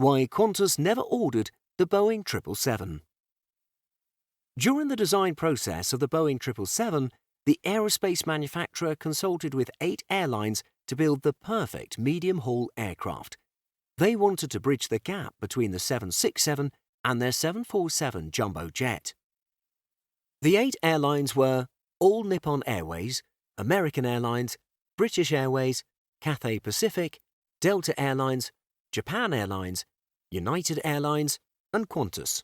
Why Qantas never ordered the Boeing 777. During the design process of the Boeing 777, the aerospace manufacturer consulted with 8 airlines to build the perfect medium-haul aircraft. They wanted to bridge the gap between the 767 and their 747 jumbo jet. The 8 airlines were all Nippon Airways, American Airlines, British Airways, Cathay Pacific, Delta Airlines, Japan Airlines, United Airlines, and Qantas.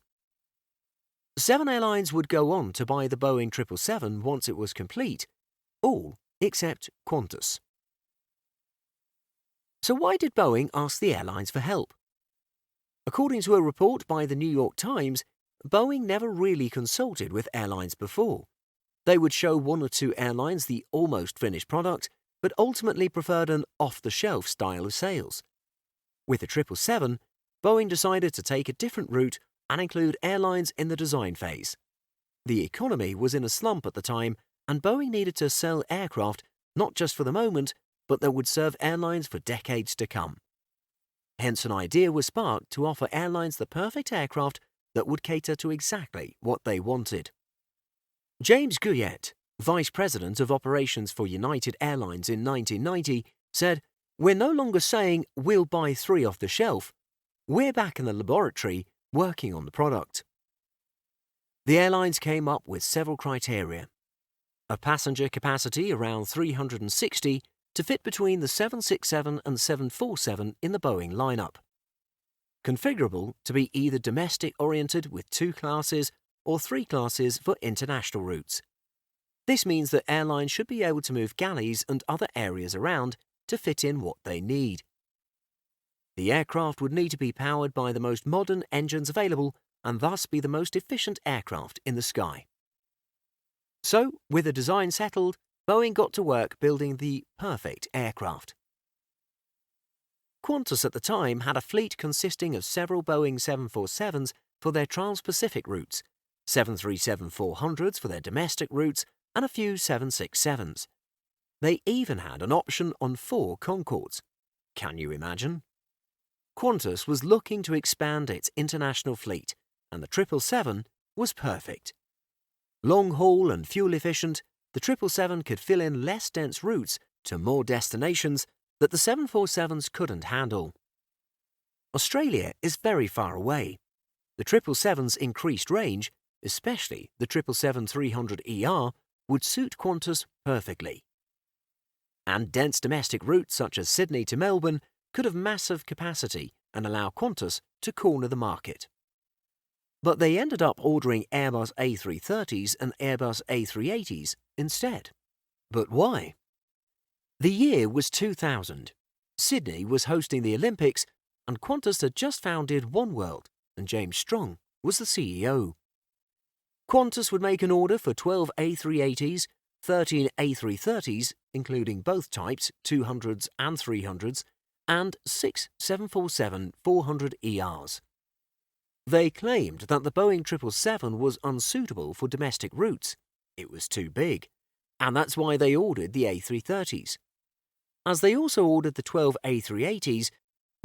7 airlines would go on to buy the Boeing 777 once it was complete, all except Qantas. So why did Boeing ask the airlines for help? According to a report by the New York Times, Boeing never really consulted with airlines before. They would show 1 or 2 airlines the almost finished product, but ultimately preferred an off-the-shelf style of sales. With the 777, Boeing decided to take a different route and include airlines in the design phase. The economy was in a slump at the time, and Boeing needed to sell aircraft not just for the moment, but that would serve airlines for decades to come. Hence an idea was sparked to offer airlines the perfect aircraft that would cater to exactly what they wanted. James Guyette, Vice President of Operations for United Airlines in 1990, said, "We're no longer saying we'll buy 3 off the shelf. We're back in the laboratory working on the product." The airlines came up with several criteria. A passenger capacity around 360 to fit between the 767 and 747 in the Boeing lineup. Configurable to be either domestic-oriented with 2 classes or 3 classes for international routes. This means that airlines should be able to move galleys and other areas around to fit in what they need. The aircraft would need to be powered by the most modern engines available and thus be the most efficient aircraft in the sky. So, with the design settled, Boeing got to work building the perfect aircraft. Qantas at the time had a fleet consisting of several Boeing 747s for their trans-Pacific routes, 737-400s for their domestic routes, and a few 767s. They even had an option on 4 Concords. Can you imagine? Qantas was looking to expand its international fleet, and the 777 was perfect. Long-haul and fuel-efficient, the 777 could fill in less dense routes to more destinations that the 747s couldn't handle. Australia is very far away. The 777's increased range, especially the 777-300ER, would suit Qantas perfectly. And dense domestic routes such as Sydney to Melbourne could have massive capacity and allow Qantas to corner the market. But they ended up ordering Airbus A330s and Airbus A380s instead. But why? The year was 2000. Sydney was hosting the Olympics, and Qantas had just founded oneworld, and James Strong was the CEO. Qantas would make an order for 12 A380s, 13 A330s, including both types, 200s and 300s, and 6 747-400ERs. They claimed that the Boeing 777 was unsuitable for domestic routes. It was too big, and that's why they ordered the A330s. As they also ordered the 12 A380s,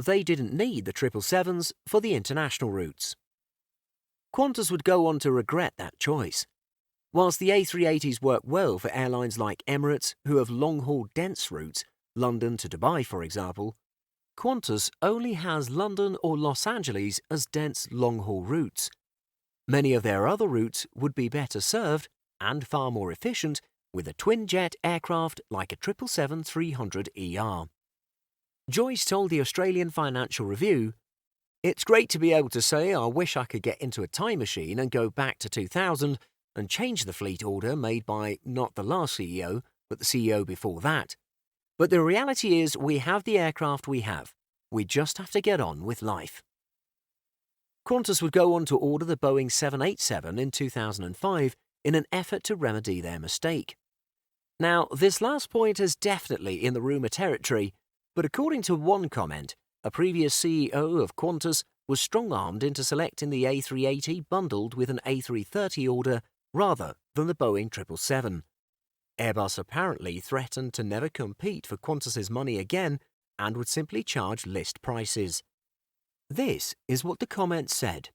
they didn't need the 777s for the international routes. Qantas would go on to regret that choice. Whilst the A380s work well for airlines like Emirates, who have long-haul dense routes, London to Dubai for example, Qantas only has London or Los Angeles as dense long-haul routes. Many of their other routes would be better served, and far more efficient, with a twin-jet aircraft like a 777-300ER. Joyce told the Australian Financial Review, "It's great to be able to say I wish I could get into a time machine and go back to 2000 and change the fleet order made by not the last CEO, but the CEO before that. But the reality is we have the aircraft we have. We just have to get on with life." Qantas would go on to order the Boeing 787 in 2005 in an effort to remedy their mistake. Now, this last point is definitely in the rumour territory, but according to one comment, a previous CEO of Qantas was strong-armed into selecting the A380 bundled with an A330 order rather than the Boeing 777. Airbus apparently threatened to never compete for Qantas's money again and would simply charge list prices. This is what the comment said.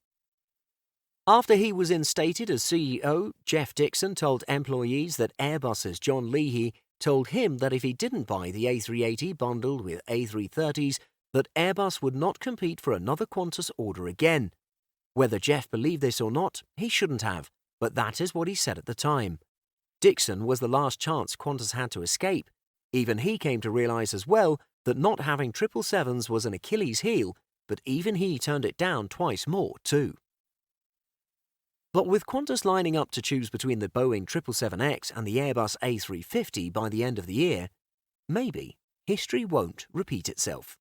After he was instated as CEO, Jeff Dixon told employees that Airbus's John Leahy told him that if he didn't buy the A380 bundled with A330s, that Airbus would not compete for another Qantas order again. Whether Jeff believed this or not, he shouldn't have, but that is what he said at the time. Dixon was the last chance Qantas had to escape. Even he came to realize as well that not having 777s was an Achilles heel, but even he turned it down twice more too. But with Qantas lining up to choose between the Boeing 777X and the Airbus A350 by the end of the year, maybe history won't repeat itself.